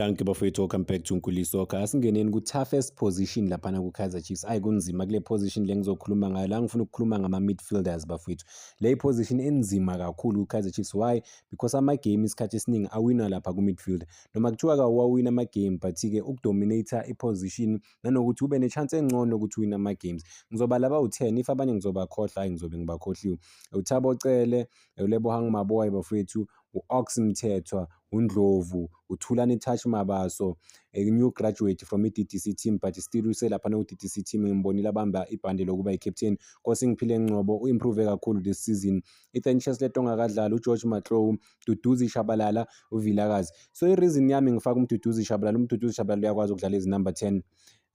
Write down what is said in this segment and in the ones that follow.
Danke bafowethu, welcome back to Nkuliso. Asingeneni ku-toughest position laphana ku-Kaizer Chiefs. Kunzima kule position le ngizokhuluma ngayo. La ngifuna ukukhuluma ngama-midfielders bafowethu. Le position enzima kakhulu ku-Kaizer Chiefs. Why? Because ama-game isikhathi esiningi awina lapha ku-midfield. Noma kuthiwa awawina ama-game, but-ke ukudominate i-position nanokuthi ube ne-chance engcono ukuthi uwine ama-games. Ngizobala abawu-10, if abanye ngizobakhohlwa, ngizobe ngibakhohliwe. uThabo Cele, uLebohang Maboy bafowethu, u-Ox Mthethwa, uNdlovu, uThulani Touch Mabaso, a new graduate from i-DDC team, but still uselaphana ku-DDC team. Ngimbonile abamba ibhande lokuba i-captain. Nkosingiphile Ngcobo u-improve kakhulu this season. Ethan Chesleto ongakadlali, uGeorge Matlou, Duduzi Shabalala, uVilakazi. So i-reason yami ngifaka uMduduzi Shabalala uyakwazi ukudlala number 10.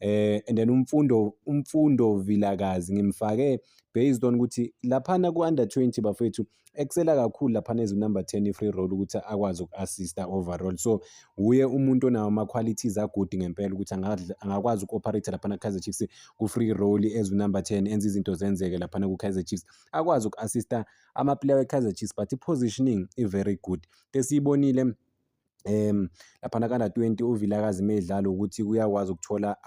And then umfundo Vilakazi ngimfake based on ukuthi laphana ku-under 20 bafethu excela kakhulu laphana number 10 i-free role ukuthi akwazi uku-assista overall. So uye umuntu onawo ama-qualities agood ngempela ukuthi angakwazi uku-operate laphana ku-Kaizer Chiefs ku-free role number 10, enza izinto zenzeke laphana ku-Kaizer Chiefs, akwazi uku-assista ama-player we-Kaizer Chiefs, but i-positioning i-very good. Tesiyibonile laphana ka-under 20 uVilakazi medlalo ukuthi uyakwazi ukuthola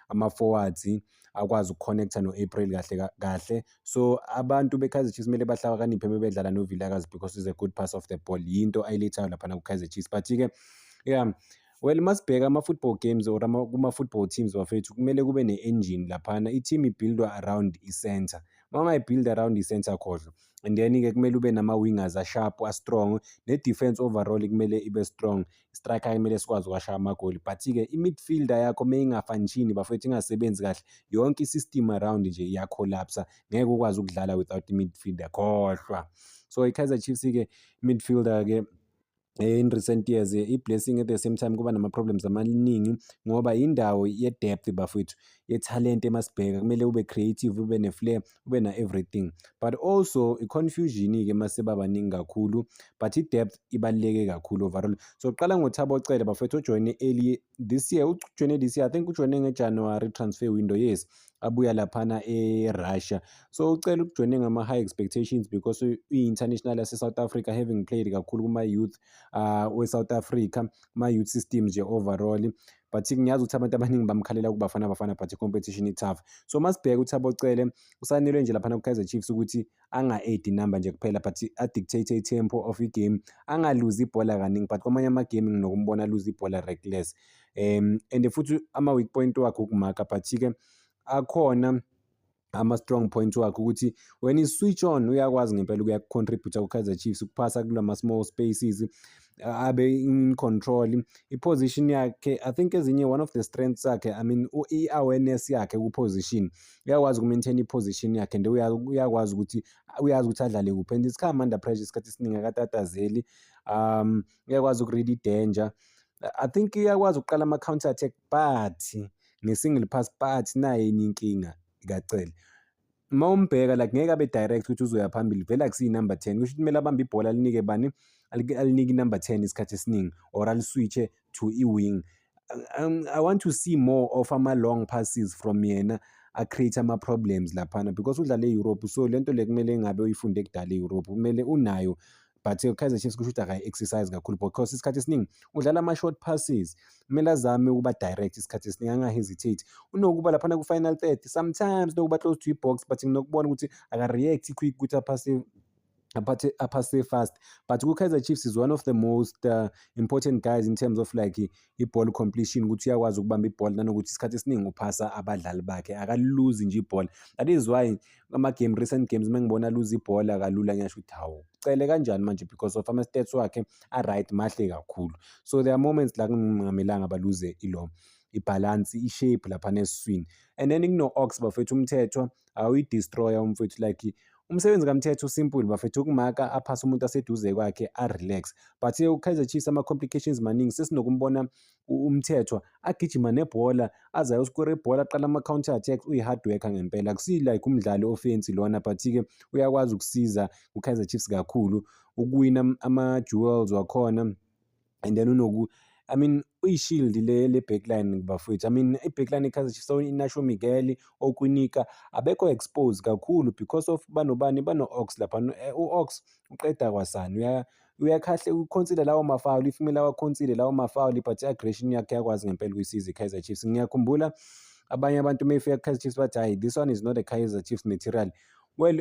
ama-forwards, akwazi ukukhonektha no-April kahle. So abantu be-Kaizer Chiefs kumele bahlakaniphe mebedlala noVilakazi because he's a good pass of the ball, yinto ayilethayo laphana ku-Kaizer Chiefs. But-ke well, masibheka ama-football games or kuma-football teams bafethu kumele kube ne-engine laphana. I-team ibuildwa around i-center. Uma ungayibhildi around i-center khohlwa, and then-ke kumele ube nama-wingers a-sharp, a-strong, ne-defense overall kumele ibe strong, striker kumele sikwazi ukuwasha amagoli. But-ke i-midfielder yakho meyingafunctioni bafethu, ingasebenzi kahle, yonke i-system around nje iyacollapse, ngeke ukwazi ukudlala without i-midfielder, khohlwa. So i-Kaizer Chiefs-ke midfielder-ke in recent years i-blessing, at the same time kuba nama-problems amaningi ngoba indawo ye-depth bafethu, ye-talent emasibheka, kumele ube creative, ube ne-flair, ube na-everything, but also i-confusion-ke mase babaningi kakhulu, but i-depth ibaluleke kakhulu overall. So qala ngoThabo Cele bafethu, ujoyine early this year, I think ujoyine ngeJanuary transfer window, yes, abuya laphana e-Russia. So ucela ukujoyine ngama-high expectations because uyi-international yase-South Africa, having played kakhulu kuma-youth we-South Africa, ma-youth systems nje overall. But ngiyazi ukuthi abantu abaningi bamkhalela kubafana but i-competition i-tough. So masibheke uThabo Cele usanelwe nje laphana ku-Kaizer Chiefs ukuthi anga-add number nje kuphela, but a-dictate i-tempo of i-game, angaluzi ibhola kaningi, but kwamanye ama-game nginokumbona aluzi ibhola reckless. And futhi ama-weak point wakhe ukumaka, but-ke akhona ama-strong point wakhe ukuthi when he switch on uyakwazi ngempela ukuya-contribute ku-Kaizer Chiefs, ukuphasa kulama-small spaces, abe in control. I-position yakhe, I think ezinye one of the strengths zakhe, I mean i-awareness yakhe ku-position, uyakwazi uku-maintain i-position yakhe, and uyakwazi ukuthi adlale kuphi, and isikhathi under pressure isikhathi esiningi akatatazeli, uyakwazi uku-read i-danger. I think iyakwazi ukuqala ama-counter attack, but nge-single pass, but naye enye inkinga kaCele, uma umbheka like ngeke abe direct ukuthi uzoya phambili, vele akusiyi-number 10, kusho ukuthi kumele abambe ibhola alinike bani, alinike i-number 10 isikhathi esiningi, or aliswitche to i-wing. I want to see more of ama-long passes from yena, a-create ama-problems laphana because udlala e-Europe. So lento le kumele ngabe uyifunde kudala e-Europe, kumele unayo, but Kaizer Chiefs kusho ukuthi akayi-exercise kakhulu because isikhathi esiningi udlala ama-short passes, kumele azame ukuba direct isikhathi esiningi, anga-hesitate. Unokuba laphana ku-final 30 sometimes nokuba close to i-box, but nginokubona ukuthi aka-react quick ukuthi aphase fast. But ku-Kaizer Chiefs is one of the most important guys in terms of like i-ball completion, ukuthi uyakwazi ukubamba ibhola nanokuthi isikhathi esiningi uphasa abadlali bakhe, akaliluzi nje ibhola. That is why recent games mengibona lose ibhola kalula, ngiyasho ukuthi hawu, Cele kanjani manje, because of ama-stats wakhe a-right, mahle kakhulu. So there are moments la kungamelanga baluze i-balance, i-shape laphana esiswini. And then kuno-Ox bafethu, uMthethwa awuyi-destroyer umfethu, like umsebenzi kaMthethwa simple bafethu, ukumaka, aphase umuntu aseduze kwakhe, a-relax. But u-Kaizer Chiefs ama-complications maningi, sesinokumbona uMthethwa agijima nebhola, aze ayoskora ibhola, aqala ama-counter attacks, uyi-hard worker ngempela, akusiyi like umdlali offense lona, but-ke uyakwazi ukusiza u-Kaizer Chiefs kakhulu ukuwina ama-duels wakhona. And then I mean uyi-shield le backline bafethu, I mean i-backline i-Kaizer Chiefs, so iNacho Miguel, oKwinika abekho exposed kakhulu because of bano-Ox lapha. U-Ox uqeda kwasani, uyakhahle uconsider lawo ma-foul, if kumele awa-consider lawo ma-foul but i-aggression yakhe yakwazi ngempela ukuyisiza i-Kaizer Chiefs. Ngiyakhumbula abanye abantu mefika ku-Kaizer Chiefs bathi hhayi this one is not a Kaizer Chiefs material. Well,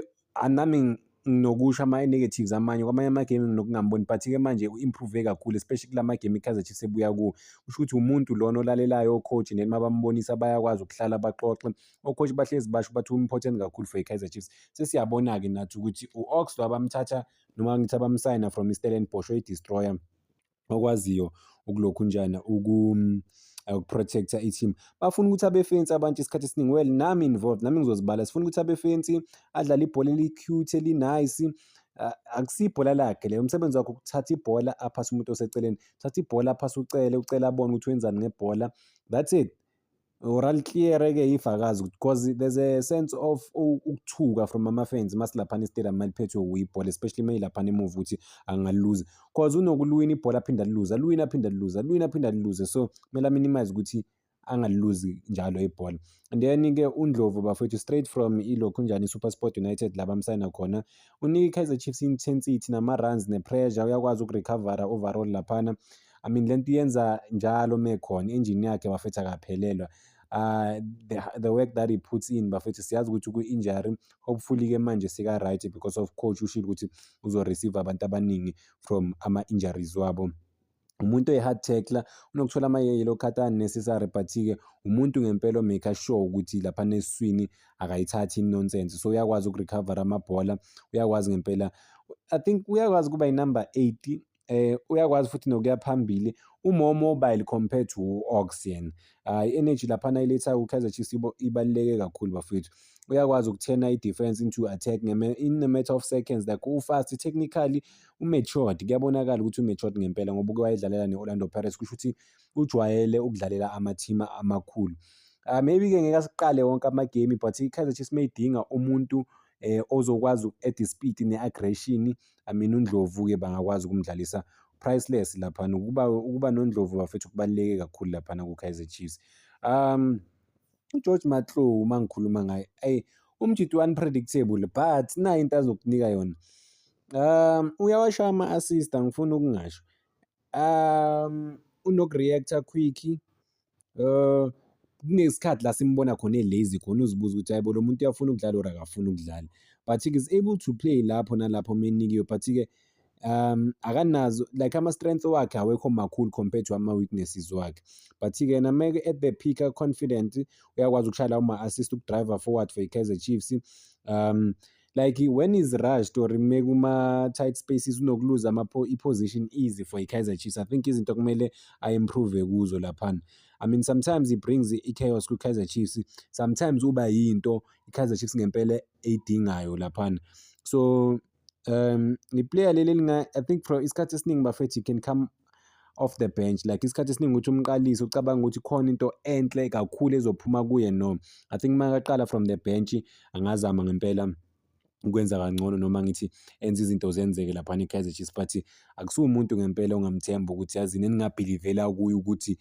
nami nginokusho ama-negatives amanye kwamanye amagame nokungamboni but-ke manje u-improve kakhulu especially kula magame i-Kaizer Chiefs ebuya kuwo. Kusho ukuthi umuntu lona olalelayo o-coach and then mabambonisa bayakwazi ukuhlala baxoxe. O-coach bahlezi basho bathi u-important kakhulu for i-Kaizer Chiefs. Sesiyabona-ke nathi ukuthi u-Ox lo abamthatha noma ngithi abamsayina from i-Stellenbosch oyi-destroyer okwaziyo ukulokhunjana ukuprotector i-team. Bafuna ukuthi abe-fancy abantu isikhathi esiningi, well nami involved, nami ngizozibala, sifuna ukuthi abe-fancy adlale ibhola eli-cute eli-nice. Akusiyo ibhola lakhe lelo, umsebenzi wakhe ukuthatha ibhola aphase umuntu oseceleni, thatha ibhola aphase ucele abone ukuthi wenzani ngebhola, that's it. Oral clear-ke ifakazi because there's a sense of ukuthuka from ama-fans masilaphana istadium maliphethwe ibhola, especially mayilaphana emuva ukuthi angaliluza cause unokuluwina ibhola aphinde aliluze, aluwine aphinde aliluze, aluwine aphinde aliluze, so kumele a-minimize ukuthi angaliluzi njalo ibhola. And then-ke uNdlovu bafowethu straight from ilokhunjani i-SuperSport United la bamsayina khona, unika i-Kaizer Chiefs intensity nama-runs ne-pressure, uyakwazi ukurecovera overall laphana. I mean lento yenza njalo mekhona i-engine yakhe bafethu akaphelelwa. The work that he puts in bafethu siyazi ukuthi kwi-injury hopefully-ke manje seka-right because of coach ushilo ukuthi uzo-receive abantu abaningi from ama-injuries wabo. Umuntu oyi-hard tackler, unokuthola ama-yellow card unnecessary but-ke umuntu ngempela o-make sure ukuthi laphana esiswini akayithathi i-nonsense, so uyakwazi ukurecovera amabhola, uyakwazi ngempela, I think uyakwazi ukuba yi-number 80. Uyakwazi futhi nokuya phambili, more mobile compared to u-Ox yena. I-energy laphana iletha ku-Kaizer Chiefs ibaluleke kakhulu bafowethu. Uyakwazi ukuthena i-defense into attack in a matter of seconds, like u-fast technically, u-matured, kuyabonakala ukuthi u-matured ngempela ngoba uke wayedlalela ne-Orlando Pirates, kusho ukuthi ujwayele ukudlalela ama-team amakhulu. Maybe-ke ngeke asiqale wonke amagame but i-Kaizer Chiefs mayidinga umuntu ozokwazi uku-add i-speed ne-aggression, I mean uNdlovu-ke bangakwazi ukumdlalisa priceless laphana. Ukuba noNdlovu bafethu kubaluleke kakhulu laphana ku-Kaizer Chiefs. uGeorge Matlow uma ngikhuluma ngaye, umjidi unpredictable but nayi into azokunika yona. Uyawashaya ama-assist, angifuni ukungasho. Unoku-reactor quick. Kunesikhathi la simbona khona e-lazy khona, uzibuza ukuthi hayibo lo muntu uyafuna ukudlala or akafuni ukudlala, but he is able to play lapho nalapho menikiwe, but-ke akanazo like ama-strength wakhe awekho makhulu compared to ama-weaknesses wakhe, but-ke yena meke at the peak confident uyakwazi ukushaya lawo ma-assist, ukudriver forward for i-Kaizer Chiefs. Like when he's rushed or kuma-tight spaces unokuluza i-position easy for i-Kaizer Chiefs. I think izinto kumele a-improve kuzo laphana. I mean sometimes he brings i-chaos ku-Kaizer Chiefs, sometimes uba yinto i-Kaizer Chiefs ngempela eyidingayo laphana. So i-player leli I think for isikhathi esiningi bafethu he can come off the bench, like isikhathi esiningi ukuthi umqalisi ucabanga ukuthi khona into enhle kakhulu ezophuma kuye, no. I think makaqala from the bench angazama ngempela ukwenza kangcono noma ngithi enze izinto zenzeke laphana i-Kaizer Chiefs, but akusiwo umuntu ngempela ongamthemba ukuthi yazini eningabhilivela kuye ukuthi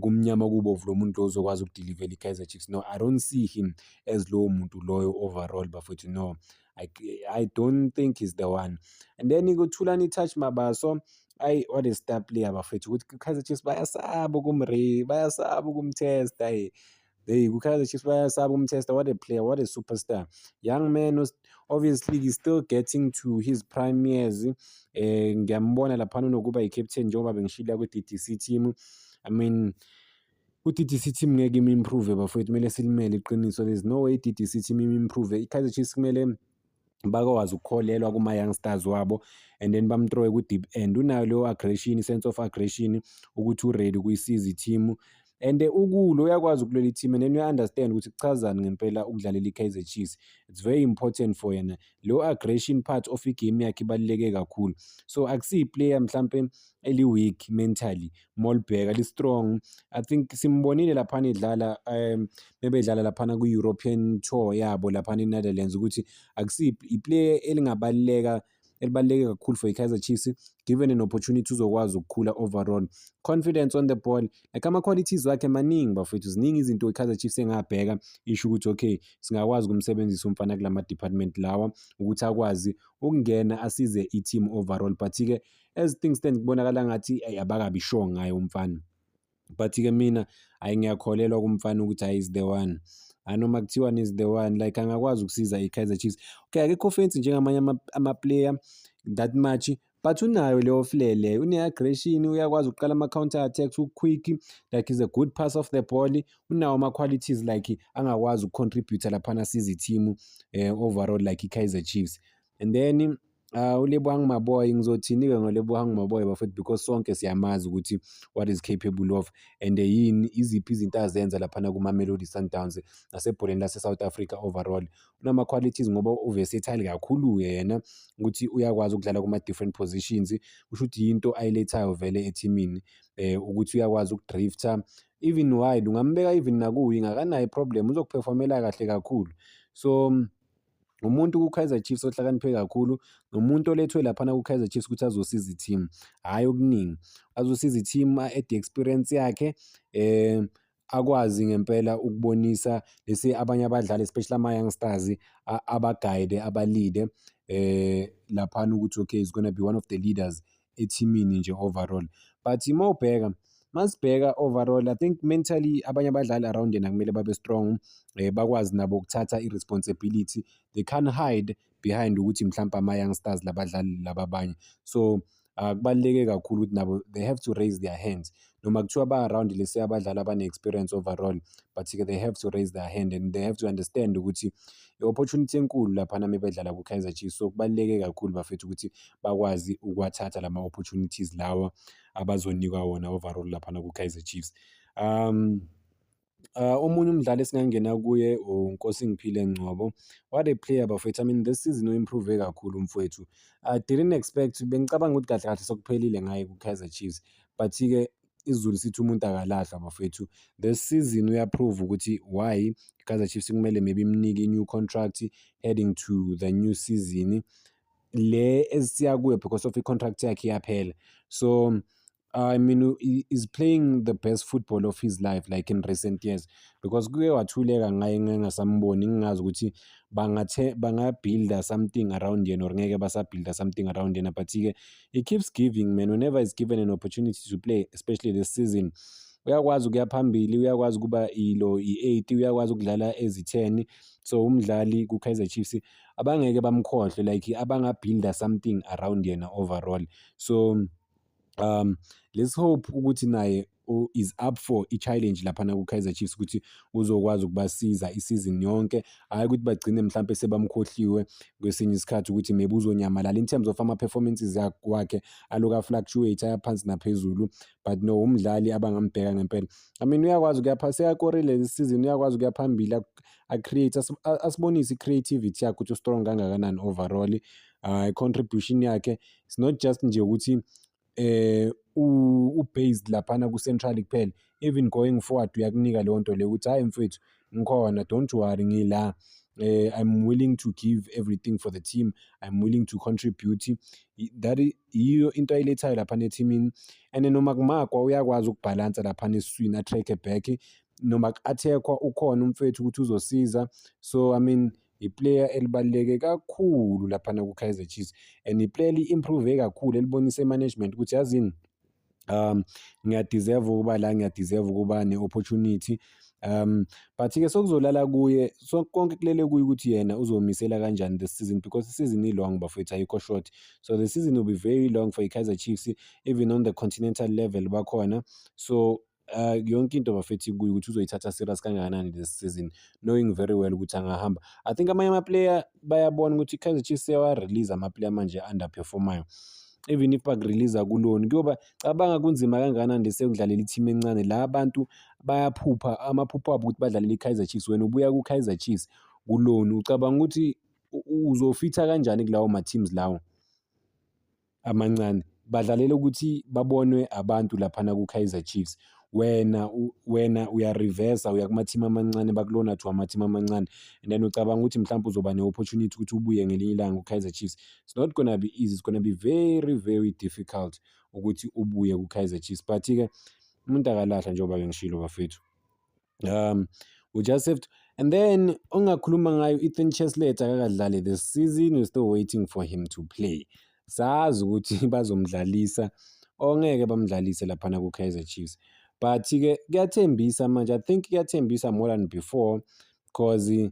kumnyama kubovu lo muntu lo ozokwazi ukudilivela i-Kaizer Chiefs. No, I don't see him as lowo muntu loyo overall bafethu, no. I don't think he's the one. And then uThulani Touch Mabaso, what a star player bafethu, ukuthi i-Kaizer Chiefs bayasaba bayasaba ukumtesta. Hey, ku-Kaizer Chiefs bayasaba ukumtesta. What a player, what a superstar. Young man, obviously he's still getting to his prime years. Ngiyambona laphana unokuba yi-captain njengoba bengishila kwi-DTC team. I mean ku-DTC team ngeke imi-improve bafowethu, kumele silimele iqiniso, there's no way i-DTC team imi-improve. I-Kaizer Chiefs kumele bakwazi ukukholelwa kuma-youngsters wabo and then bamthrowe ku-deep end. Unayo leyo aggression, i-sense of aggression ukuthi u-ready ukuyisiza i-team and ukulo uyakwazi ukulela i-team and then uya-understand ukuthi kuchazani ngempela ukudlalela i-Kaizer Chiefs. It's very important for yena. Lo aggression part of igame yakhe ibaluleke kakhulu. So akusiyi player mhlampe eli-weak mentally, Molbeka li-strong. I think simbonile laphana edlala bebedlala laphana ku-European tour yabo laphana e-Netherlands ukuthi akusiyi i-player elibaluleke kakhulu for i-Kaizer Chiefs, given an opportunity uzokwazi ukukhula overall. Confidence on the ball, like ama-qualities wakhe maningi bafethu, ziningi izinto i-Kaizer Chiefs engabheka isho ukuthi okay singakwazi ukumsebenzisa umfana kulama department lawa ukuthi akwazi ukungena asize i-team overall, but-ke as things stand kubonakala ngathi abakabi sure ngaye umfana. But-ke mina ngiyakholelwa kumfana ukuthi is the one. Noma kuthiwani is the one, like angakwazi ukusiza i-Kaizer Chiefs. Okay, akekho fancy njengamanye ama-player that much, but unayo leyo flair leyo, une-aggression, uyakwazi ukuqala ama-counter attacks, u-quick, like he's a good pass off the ball, unawo ama-qualities like angakwazi ukucontribute laphana asize i-team overall like i-Kaizer Chiefs. And then uLebohang Maboy, ngizothini-ke ngoLebohang Maboy bafethu, because sonke siyamazi ukuthi what is capable of, and yini iziphi izinto azenza laphana kuma-Mamelodi Sundowns nasebholeni lase-South Africa overall. Unama-qualities ngoba u-versatile kakhulu yena, ukuthi uyakwazi ukudlala kuma-different positions, kusho ukuthi yinto ayilethayo vele ethimini, ukuthi uyakwazi ukudrifta even wide, ungambeka even naku-wing akanayo i-problem, uzokuphefomela kahle kakhulu. So umuntu ku-Kaizer Chiefs ohlakaniphe kakhulu, nomuntu olethwe laphana ku-Kaizer Chiefs ukuthi azosiza i-team, hhayi okuningi, azosiza i-team a-add experience yakhe, akwazi ngempela ukubonisa lesi abanye abadlali especially ama-youngsters aba-guide, aba-lead laphana ukuthi okay is gonna be one of the leaders ethimini nje overall. But masibheka overall, I think mentally abanye abadlali around yena kumele babe strong, bakwazi nabo ukuthatha i-responsibility, they can't hide behind ukuthi mhlawumpe ama-youngsters labadlali laba abanye. So kubaluleke kakhulu ukuthi nabo they have to raise their hands, noma kuthiwa ba-around lesi abadlali abane-experience overall, but-ke they have to raise their hand and they have to understand ukuthi i-opportunity enkulu laphana mebedlala ku-Kaizer Chiefs. So kubaluleke kakhulu bafethu ukuthi bakwazi ukuwathatha lama-opportunities lawa abazonikwa wona overall laphana ku-Kaizer Chiefs. Omunye umdlali esingangena kuye uNkosingphile Ngcobo. What a player bafethu, I mean this season u-improve kakhulu umfowethu. I didn't expect, bengicabanga ukuthi kahle kahle sokuphelile ngaye ku-Kaizer Chiefs, but-ke isiZulu sithi umuntu akalahlwa bafethu. This season uya-prove ukuthi why i-Kaizer Chiefs kumele maybe imnike i-new contract heading to the new season le esisiya kuyo because of i-contract yakhe iyaphela. So I mean he's playing the best football of his life like in recent years, because kuke wathuleka ngaye ngingasamboni, ngingazi ukuthi banga-builder something around yena or ngeke basa-builder something around yena, but-ke he keeps giving man, whenever he's given an opportunity to play, especially this season, uyakwazi ukuya phambili, uyakwazi ukuba i-8, uyakwazi ukudlala ezi-10. So umdlali ku-Kaizer Chiefs abangeke bamkhohlwe, like abanga-builder something around yena overall. So let's hope ukuthi naye is up for i-challenge laphana ku-Kaizer Chiefs, ukuthi uzokwazi ukubasiza isizini yonke, hhayi ukuthi bagcine mhlampe sebamkhohliwe kwesinye isikhathi ukuthi maybe uzonyamalala in terms of ama-performances wakhe aloku a-fluctuate ayaphansi naphezulu. But no, umdlali abangambheka ngempela, I mean uyakwazi ukuya seyakorile lesi season, uyakwazi ukuya phambili a-create, asibonise i-creativity yakhe ukuthi u-strong kangakanani overall. I-contribution yakhe it's not just nje ukuthi u-based laphana ku-central kuphela, even going forward uyakunika leyo nto leyo ukuthi hhayi mfethu ngikhona, don't worry ngila, I'm willing to give everything for the team, I'm willing to contribute. That yiyo into ayilethayo laphana ethimini, and noma kumakwa uyakwazi ukubhalansa laphana esiswini, a-track back, noma ku-attack-wa ukhona umfethu ukuthi uzosiza. So I mean iplayer elibaluleke kakhulu laphana ku-Kaizer Chiefs, and iplayer eli-improve kakhulu, elibonise i-management ukuthi yazini ngiyadeserve ukuba la, ngiyadeserve ukuba ne-opportunity. But-ke sokuzolala kuye, konke kulele kuye ukuthi yena uzomisela kanjani this season, because the season i-long bafethu, ayikho short. So the season will be very long for i-Kaizer Chiefs, even on the continental level bakhona. So yonke into bafethu kuye ukuthi uzoyithatha serious kangakanani this season, knowing very well ukuthi angahamba. I think amanye ama-player bayabona ukuthi i-Kaizer Chiefs seyawa-release ama-player manje underperformayo, even if bakurelease kuloni, kuyoba cabanga kunzima kangakanani lese ukudlalela i-team encane, la abantu bayaphupha, amaphupho abo ukuthi badlalele i-Kaizer Chiefs, wena ubuya ku-Kaizer Chiefs kuloni, ucabanga ukuthi uzofitha kanjani kulawo ma-teams lawo amancane, badlalela ukuthi babonwe abantu laphana ku-Kaizer Chiefs. Wena uya-reverse-a, uya kuma-team amancane, bakulona to ama-team amancane, and then ucabanga ukuthi mhlawumpe uzoba ne-opportunity ukuthi ubuye ngelinye ilanga ku-Kaizer Chiefs. It's not gonna be easy, it's gonna be very very difficult ukuthi ubuye ku-Kaizer Chiefs, but-ke umuntu akalahlwa njengoba bengishilo bafethu. We just have to, and then ongakhuluma ngayo Ethan Cheslett akakadlali this season, we're still waiting for him to play. sazi ukuthi bazomdlalisa ongeke bamdlalise laphana ku-Kaizer Chiefs. But-ke kuyathembisa manje, I think kuyathembisa more than before cause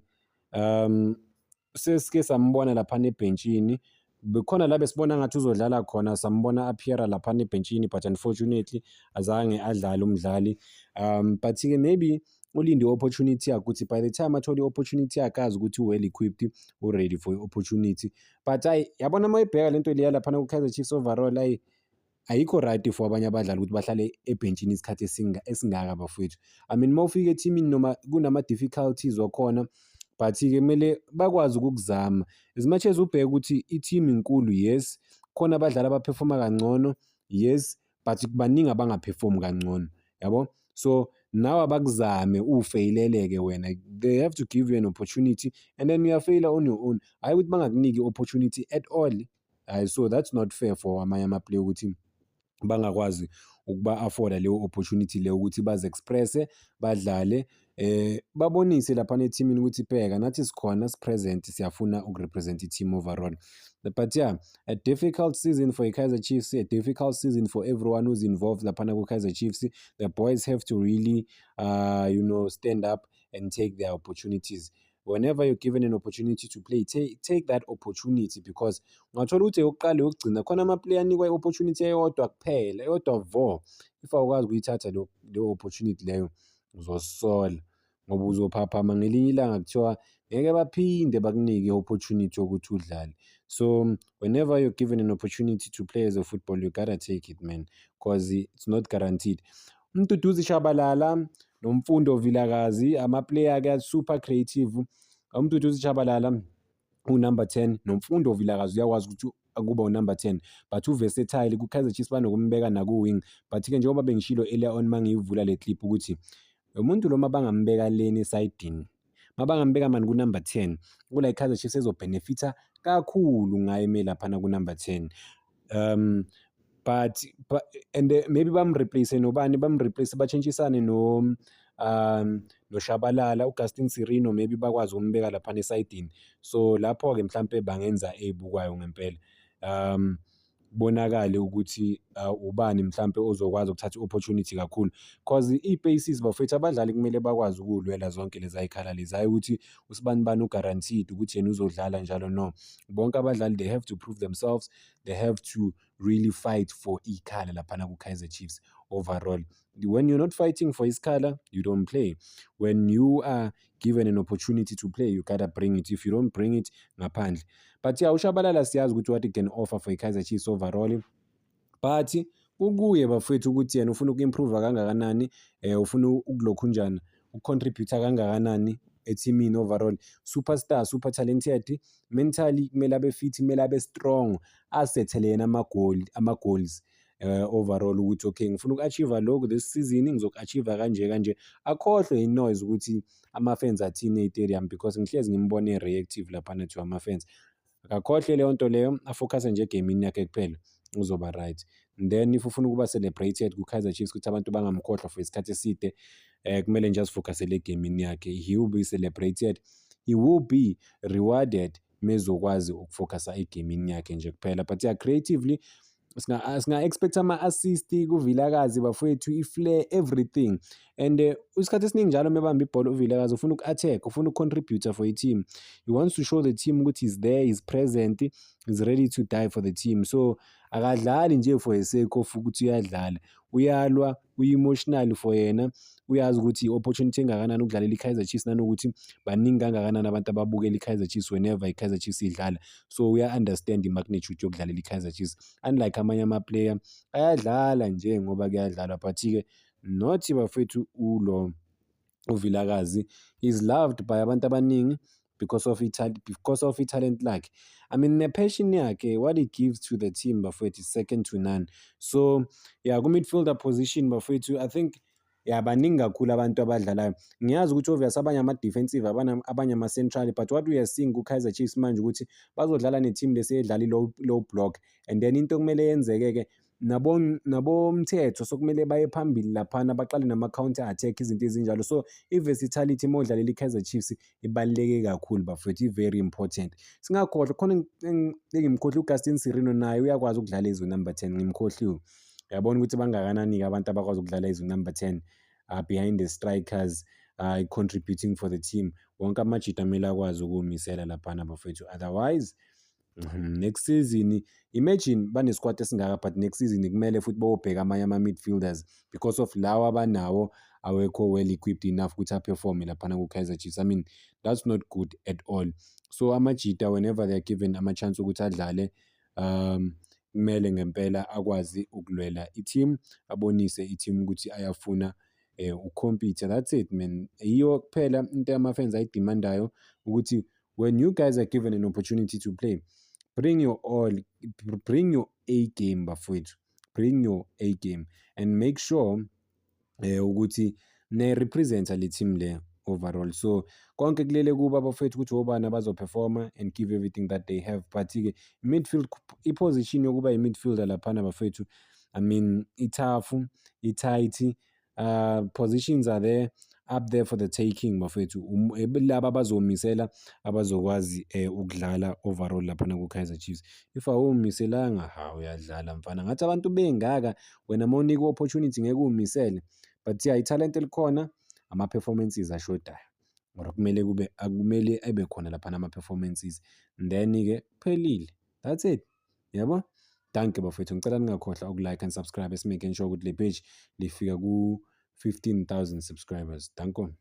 sesike sambona laphana ebhentshini. Bekhona la besibona ngathi uzodlala khona, sambona appear-a laphana ebhentshini but unfortunately azange adlale umdlali. But-ke maybe ulinde i-opportunity yakhe ukuthi by the time athole i-opportunity yakhe azi ukuthi u-well equipped, u-ready for i-opportunity. But hayi, yabona uma uyibheka lento leya laphana ku-Kaizer Chiefs overall, hayi ayikho right for abanye abadlali ukuthi bahlale ebhentshini isikhathi esingaka bafowethu. I mean uma ufika ethimini noma kunama-difficulties wakhona, but-ke kumele bakwazi ukukuzama. As much as ubheke ukuthi i-team inkulu, yes, khona abadlali abaphefoma kangcono, yes, but baningi abangaphefoma kangcono, yabo? So nawe abakuzame ufeyilele-ke wena, they have to give you an opportunity and then uyafeyila on your own. Hhayi ukuthi bangakuniki i-opportunity at all. Hhayi, so that's not fair for amanye ama-player ukuthi bangakwazi ukuba-afforda leyo opportunity leyo ukuthi bazi-express-e, badlale, babonise laphana ethimini ukuthi bheka nathi sikhona, si-present, siyafuna uku-represent i-team overall. But yeah, a difficult season for i-Kaizer Chiefs, a difficult season for everyone who's involved laphana ku-Kaizer Chiefs. The boys have to really stand up and take their opportunities. Whenever you're given an opportunity to play, take that opportunity, because ungathola ukuthi eyokuqala eyokugcina khona ama-player anikwa i-opportunity eyodwa kuphela, eyodwa vo. If awukwazi ukuyithatha leyo opportunity leyo uzosola, ngoba uzophaphama ngelinye ilanga kuthiwa ngeke baphinde bakunike i-opportunity yokuthi udlale. So whenever you're given an opportunity to play as a football, you gotta take it, man, because it's not guaranteed. uMduduzi Shabalala noMfundo Vilakazi, ama-player-ke super creative. uMduduzi Shabalala u-number 10, noMfundo Vilakazi uyakwazi ukuthi akuba u-number 10, but u-versatile. Ku-Kaizer Chiefs banokumbeka naku-wing, but-ke njengoba bengishilo earlier on uma ngiyivula le clip ukuthi umuntu lo mabangambeka leni esayidini, mabangambeka mani ku-number 10, kula i-Kaizer Chiefs ezobhenefitha kakhulu ngaye eme laphana ku-number 10. But maybe bamreplace nobani, bamreplace batshentshisane noShabalala, uGustin Sirino, maybe bakwazi ukumbeka laphana esayidini. So lapho-ke mhlampe bangenza ey'bukwayo ngempela. Bonakale ukuthi ubani mhlampe ozokwazi ukuthatha i-opportunity kakhulu, cause iy'paces bafethu abadlali kumele bakwazi ukulwela zonke lezi ay'khala lezi, hhayi ukuthi usibani bani u-guaranteed ukuthi yena uzodlala njalo, no. Bonke abadlali they have to prove themselves, they have to really fight for ikhala laphana ku-Kaizer Chiefs overall. When you're not fighting for isikhala, you don't play. When you are given an opportunity to play, you gotta bring it. If you don't bring it, ngaphandle. But yeah, uShabalala siyazi ukuthi what he can offer for i-Kaizer Chiefs overall. But kukuye bafethu ukuthi yena ufuna uku-improve kangakanani, ufuna ukulokhu njani, uku-contribute kangakanani ethimini overall. Superstar, super talented, mentally kumele abe fit, kumele abe strong, asethele yena ama-goals overall ukuthi okay, ngifuna uku-achieve lokhu this season, ngizoku-achieve kanje kanje. Akhohlwe i-noise ukuthi ama-fans athini e-stadium, because ngihlezi ngimbone reactive laphana to ama-fans. Akakhohlwe leyo nto leyo, afocuse nje egemini yakhe kuphela, uzoba right. And then if ufuna ukuba celebrated ku-Kaizer Chiefs ukuthi abantu bangamkhohlwa for isikhathi eside, kumele nje azifocusele egemini yakhe. He will be celebrated, he will be rewarded mezokwazi ukufocusa egemini yakhe nje kuphela. But yeah, creatively singa-expect ama-assist kuVilakazi bafowethu, i-flair, everything. And isikhathi esiningi njalo mebamba ibhola uVilakazi ufuna uku-attack, ufuna uku-contributor for i-team. He wants to show the team ukuthi he's there, he's present, he's ready to die for the team. So akadlali nje for the sake of ukuthi uyadlala, uyalwa, uyi-emotional for yena, uyazi ukuthi i-opportunity engakanani ukudlalela i-Kaizer Chiefs, nanokuthi baningi kangakanani abantu ababukela i-Kaizer Chiefs whenever i-Kaizer Chiefs idlala. So uya-understand i-magnitude yokudlalela i-Kaizer Chiefs, unlike amanye ama-player ayadlala nje ngoba kuyadlalwa. But-ke not bafethu uVilakazi is loved by abantu abaningi because of i-talent lakhe. I mean, ne-passion yakhe, what he gives to the team bafethu is second to none. So yeah, ku-midfielder position bafethu, I think baningi kakhulu abantu abadlalayo. Ngiyazi ukuthi obvious abanye ama-defensive, abanye ama-central, but what we are seeing ku-Kaizer Chiefs manje ukuthi bazodlala ne-team lesi edlala i-low block, and then into kumele yenzeke-ke nabomthetho sokumele baye phambili laphana baqale nama-counter attack izinto ezinjalo. So i-versatility uma udlalela i-Kaizer Chiefs ibaluleke kakhulu bafowethu, i-very important. Singakhohlwa khona engimkhohlwe uGustin Sirino naye uyakwazi ukudlala ezwe number 10, ngimkhohliwe. Uyabona ukuthi bangakanani-ke abantu abakwazi ukudlala ezwe number 10 behind the strikers, contributing for the team. Wonke amajita kumele akwazi ukumisela laphana bafowethu, otherwise next season imagine bane-squad esingaka but next season kumele futhi bayobheka amanye ama-midfielders because of lawa abanawo awekho well equipped enough ukuthi aperforme laphana ku-Kaizer Chiefs. I mean, that's not good at all. So amajita whenever they are given ama-chance ukuthi adlale, kumele ngempela akwazi ukulwela i-team, abonise i-team ukuthi ayafuna ukompitha. That's it man, yiyo kuphela into ama-fans ayidimandayo ukuthi when you guys are given an opportunity to play, bring your all, bring your A game bafowethu, bring your A game and make sure ukuthi ne-represent-a le team le overall. So konke kulele kuba bafowethu ukuthi obani abazoperforma and give everything that they have. But-ke midfield, i-position yokuba i-midfielder laphana bafowethu, I mean i-tough, i-tight, positions are there, up there for the taking bafowethu. Laba abazomisela abazokwazi ukudlala overall laphana ku-Kaizer Chiefs. If awumiselanga uyadlala mfana, ngathi abantu bengaka wena mawunika i-opportunity ngeke umisele, but i-talent elikhona, ama-performances ashodayo, or akumele ebe khona laphana ama-performances, then-ke kuphelile. That's it, yabo. Danke bafowethu, ngicela ningakhohlwa uku-like and subscribe, making sure ukuthi le page lifika ku-15,000 subscribers. Danko.